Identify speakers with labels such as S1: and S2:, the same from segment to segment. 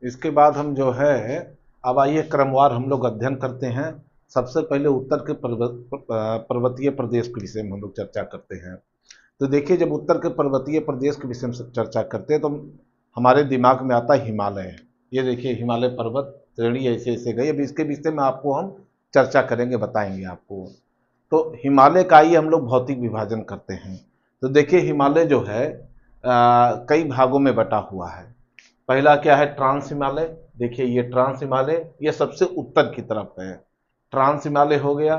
S1: इसके बाद हम जो है, अब आइए क्रमवार हम लोग अध्ययन करते हैं। सबसे पहले उत्तर के पर्वतीय प्रदेश के विषय में हम लोग चर्चा करते हैं। तो देखिए, जब उत्तर के पर्वतीय प्रदेश के विषय में चर्चा करते हैं तो हमारे दिमाग में आता है हिमालय। ये देखिए, हिमालय पर्वत श्रेणी ऐसे ऐसे गई। अब इसके विषय में आपको हम चर्चा करेंगे, बताएंगे आपको। तो हिमालय का ही हम लोग भौतिक विभाजन करते हैं। तो देखिए, हिमालय जो है कई भागों में बटा हुआ है। पहला क्या है? ट्रांस हिमालय। देखिए, ये ट्रांस हिमालय ये सबसे उत्तर की तरफ है, ट्रांस हिमालय हो गया।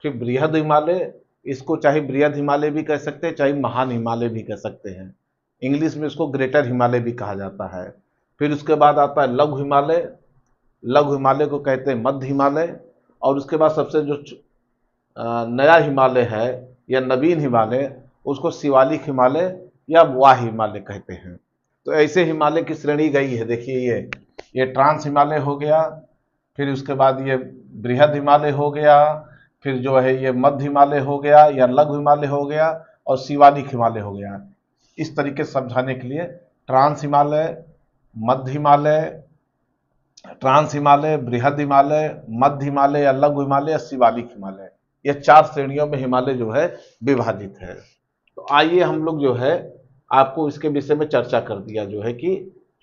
S1: फिर बृहद हिमालय, इसको चाहे बृहद हिमालय भी कह सकते हैं, चाहे महान हिमालय भी कह सकते हैं। इंग्लिश में इसको ग्रेटर हिमालय भी कहा जाता है। फिर उसके बाद आता है लघु हिमालय। लघु हिमालय को कहते हैं मध्य हिमालय। और उसके बाद सबसे जो नया हिमालय है या नवीन हिमालय, उसको शिवालिक हिमालय या वाह हिमालय कहते हैं। तो ऐसे हिमालय की श्रेणी गई है। देखिए, ये ट्रांस हिमालय हो गया। फिर उसके बाद ये बृहद हिमालय हो गया। फिर जो है ये मध्य हिमालय हो गया या लघु हिमालय हो गया, और शिवालिक हिमालय हो गया। इस तरीके से समझाने के लिए ट्रांस हिमालय, मध्य हिमालय, ट्रांस हिमालय, बृहद हिमालय, मध्य हिमालय या लघु हिमालय या शिवालिक हिमालय, ये चार श्रेणियों में हिमालय जो है विभाजित है। तो आइए हम लोग जो है आपको इसके विषय में चर्चा कर दिया जो है कि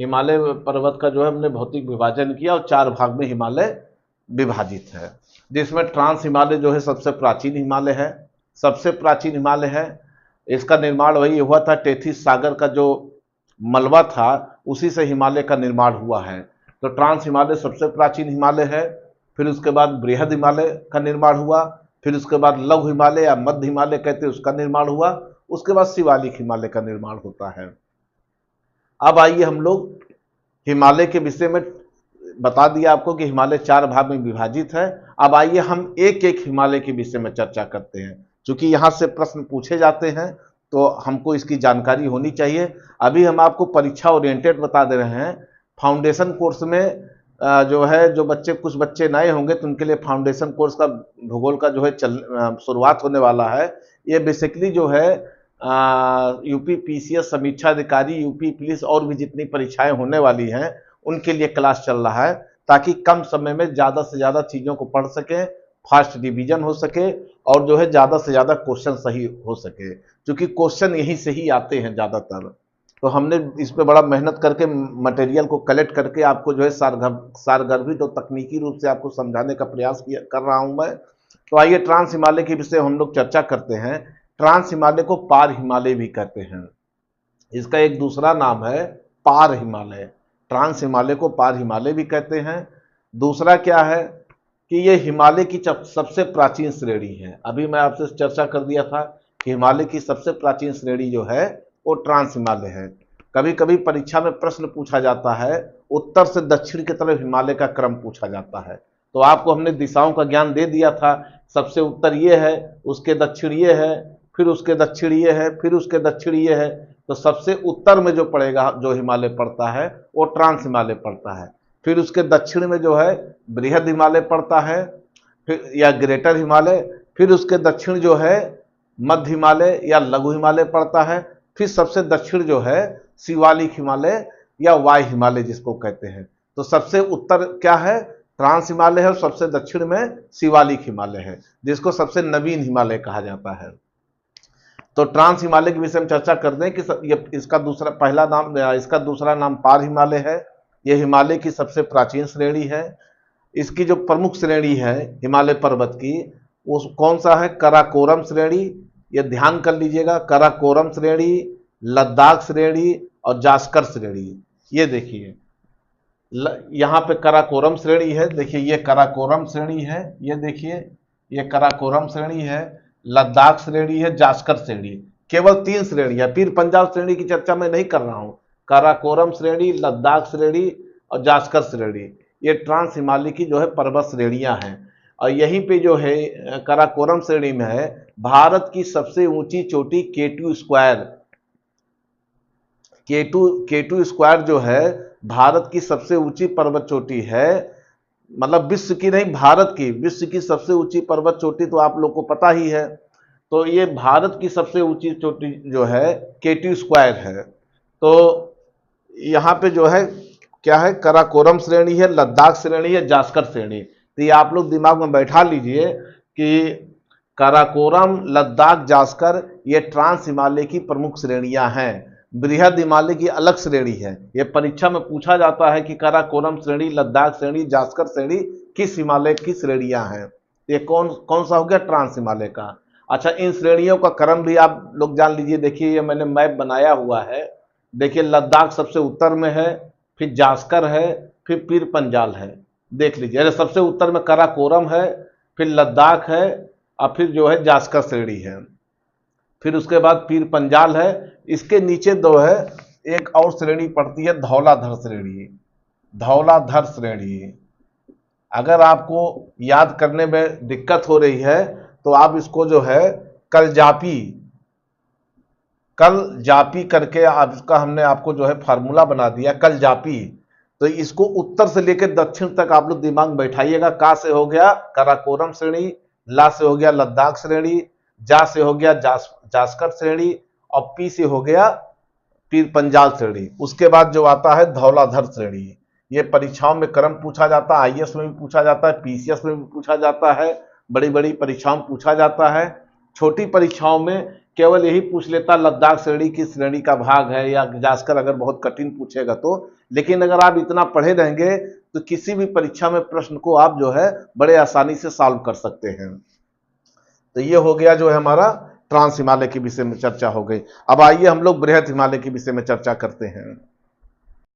S1: हिमालय पर्वत का जो है हमने भौतिक विभाजन किया और चार भाग में हिमालय विभाजित है। जिसमें ट्रांस हिमालय जो है सबसे प्राचीन हिमालय है, सबसे प्राचीन हिमालय है। इसका निर्माण वही हुआ था, टेथिस सागर का जो मलबा था उसी से हिमालय का निर्माण हुआ है। तो ट्रांस हिमालय सबसे प्राचीन हिमालय है। फिर उसके बाद बृहद हिमालय का निर्माण हुआ। फिर उसके बाद लघु हिमालय या मध्य हिमालय कहते हैं, उसका निर्माण हुआ। उसके बाद शिवालिक हिमालय का निर्माण होता है। अब आइए हम लोग हिमालय के विषय में बता दिया आपको कि हिमालय चार भाग में विभाजित है। अब आइए हम एक एक हिमालय के विषय में चर्चा करते हैं। चूंकि यहां से प्रश्न पूछे जाते हैं तो हमको इसकी जानकारी होनी चाहिए। अभी हम आपको परीक्षा ओरिएंटेड बता दे रहे हैं। फाउंडेशन कोर्स में जो है, जो बच्चे कुछ बच्चे नए होंगे तो उनके लिए फाउंडेशन कोर्स का भूगोल का जो है शुरुआत होने वाला है। ये बेसिकली जो है यूपी पीसीएस समीक्षा अधिकारी, यूपी पुलिस और भी जितनी परीक्षाएं होने वाली हैं उनके लिए क्लास चल रहा है, ताकि कम समय में ज़्यादा से ज़्यादा चीज़ों को पढ़ सकें, फास्ट डिवीजन हो सके और जो है ज़्यादा से ज़्यादा क्वेश्चन सही हो सके, क्योंकि क्वेश्चन यहीं से ही आते हैं ज़्यादातर। तो हमने इस पे बड़ा मेहनत करके मटेरियल को कलेक्ट करके आपको जो है सारगर्भित और तकनीकी रूप से आपको समझाने का प्रयास कर रहा हूं मैं। तो आइए ट्रांस हिमालय के विषय हम लोग चर्चा करते हैं। ट्रांस हिमालय को पार हिमालय भी कहते हैं। इसका एक दूसरा नाम है पार हिमालय। ट्रांस हिमालय को पार हिमालय भी कहते हैं। दूसरा क्या है कि ये हिमालय की सबसे प्राचीन श्रेणी है। अभी मैं आपसे चर्चा कर दिया था कि हिमालय की सबसे प्राचीन श्रेणी जो है वो ट्रांस हिमालय है। कभी कभी परीक्षा में प्रश्न पूछा जाता है, उत्तर से दक्षिण की तरफ हिमालय का क्रम पूछा जाता है। तो आपको हमने दिशाओं का ज्ञान दे दिया था। सबसे उत्तर ये है, उसके दक्षिण ये है, फिर उसके दक्षिण ये है, फिर उसके दक्षिण ये है। तो सबसे उत्तर में जो पड़ेगा, जो हिमालय पड़ता है वो ट्रांस हिमालय पड़ता है। फिर उसके दक्षिण में जो है बृहद हिमालय पड़ता है, फिर या ग्रेटर हिमालय। फिर उसके दक्षिण जो है मध्य हिमालय या लघु हिमालय पड़ता है। फिर सबसे दक्षिण जो है शिवालिक हिमालय या वायु हिमालय जिसको कहते हैं। तो सबसे उत्तर क्या है? ट्रांस हिमालय है, और सबसे दक्षिण में शिवालिक हिमालय है, जिसको सबसे नवीन हिमालय कहा जाता है। तो ट्रांस हिमालय के विषय में चर्चा कर दें कि ये इसका दूसरा पहला नाम, इसका दूसरा नाम पार हिमालय है। यह हिमालय की सबसे प्राचीन श्रेणी है। इसकी जो प्रमुख श्रेणी है हिमालय पर्वत की, वो कौन सा है? कराकोरम श्रेणी। ये ध्यान कर लीजिएगा, कराकोरम श्रेणी, लद्दाख श्रेणी और जास्कर श्रेणी। ये देखिए, यहाँ पे कराकोरम श्रेणी है। देखिए, ये कराकोरम श्रेणी है। ये देखिए, ये कराकोरम श्रेणी है, लद्दाख श्रेणी है, जास्कर श्रेणी। केवल तीन श्रेणी है। पीर पंजाब श्रेणी की चर्चा मैं नहीं कर रहा हूं। काराकोरम श्रेणी, लद्दाख श्रेणी और जास्कर श्रेणी, ये ट्रांस हिमालय की जो है पर्वत श्रेणियां हैं। और यहीं पे जो है काराकोरम श्रेणी में है भारत की सबसे ऊंची चोटी केटू स्क्वायर। केटू स्क्वायर जो है भारत की सबसे ऊंची पर्वत चोटी है। मतलब विश्व की नहीं, भारत की, विश्व की सबसे ऊंची पर्वत चोटी तो आप लोग को पता ही है। तो ये भारत की सबसे ऊंची चोटी जो है केटू स्क्वायर है। तो यहाँ पे जो है क्या है, काराकोरम श्रेणी है, लद्दाख श्रेणी है, जास्कर श्रेणी। तो ये आप लोग दिमाग में बैठा लीजिए कि काराकोरम, लद्दाख, जास्कर ये ट्रांस हिमालय की प्रमुख श्रेणियां हैं। बृहद हिमालय की अलग श्रेणी है। ये परीक्षा में पूछा जाता है कि काराकोरम श्रेणी, लद्दाख श्रेणी, जास्कर श्रेणी किस हिमालय की श्रेणियां हैं। ये कौन कौन सा हो गया, ट्रांस हिमालय का। अच्छा, इन श्रेणियों का क्रम भी आप लोग जान लीजिए। देखिए ये मैंने मैप बनाया हुआ है। देखिए लद्दाख सबसे उत्तर में है, फिर जास्कर है, फिर पीर पंजाल है। देख लीजिए, अरे सबसे उत्तर में काराकोरम है, फिर लद्दाख है, और फिर जो है जास्कर श्रेणी है, फिर उसके बाद पीर पंजाल है। इसके नीचे दो है, एक और श्रेणी पड़ती है धौलाधर श्रेणी। धौलाधर श्रेणी अगर आपको याद करने में दिक्कत हो रही है तो आप इसको जो है कलजापी करके आप इसका हमने आपको जो है फार्मूला बना दिया, कलजापी। तो इसको उत्तर से लेकर दक्षिण तक आप लोग दिमाग में बैठाइएगा। का से हो गया काराकोरम श्रेणी, ला से हो गया लद्दाख श्रेणी, जा से हो गया जास्कर श्रेणी, और पी से हो गया पीर पंजाल श्रेणी। उसके बाद जो आता है धौलाधर श्रेणी। ये परीक्षाओं में क्रम पूछा जाता है, आईएएस में भी पूछा जाता है, पीसीएस में भी पूछा जाता है, बड़ी बड़ी परीक्षाओं में पूछा जाता है। छोटी परीक्षाओं में केवल यही पूछ लेता लद्दाख श्रेणी की श्रेणी का भाग है, या जास्कर अगर बहुत कठिन पूछेगा तो। लेकिन अगर आप इतना पढ़े रहेंगे तो किसी भी परीक्षा में प्रश्न को आप जो है बड़े आसानी से सॉल्व कर सकते हैं। तो ये हो गया जो है हमारा ट्रांस हिमालय के विषय में चर्चा हो गई। अब आइए हम लोग बृहद हिमालय के विषय में चर्चा करते हैं।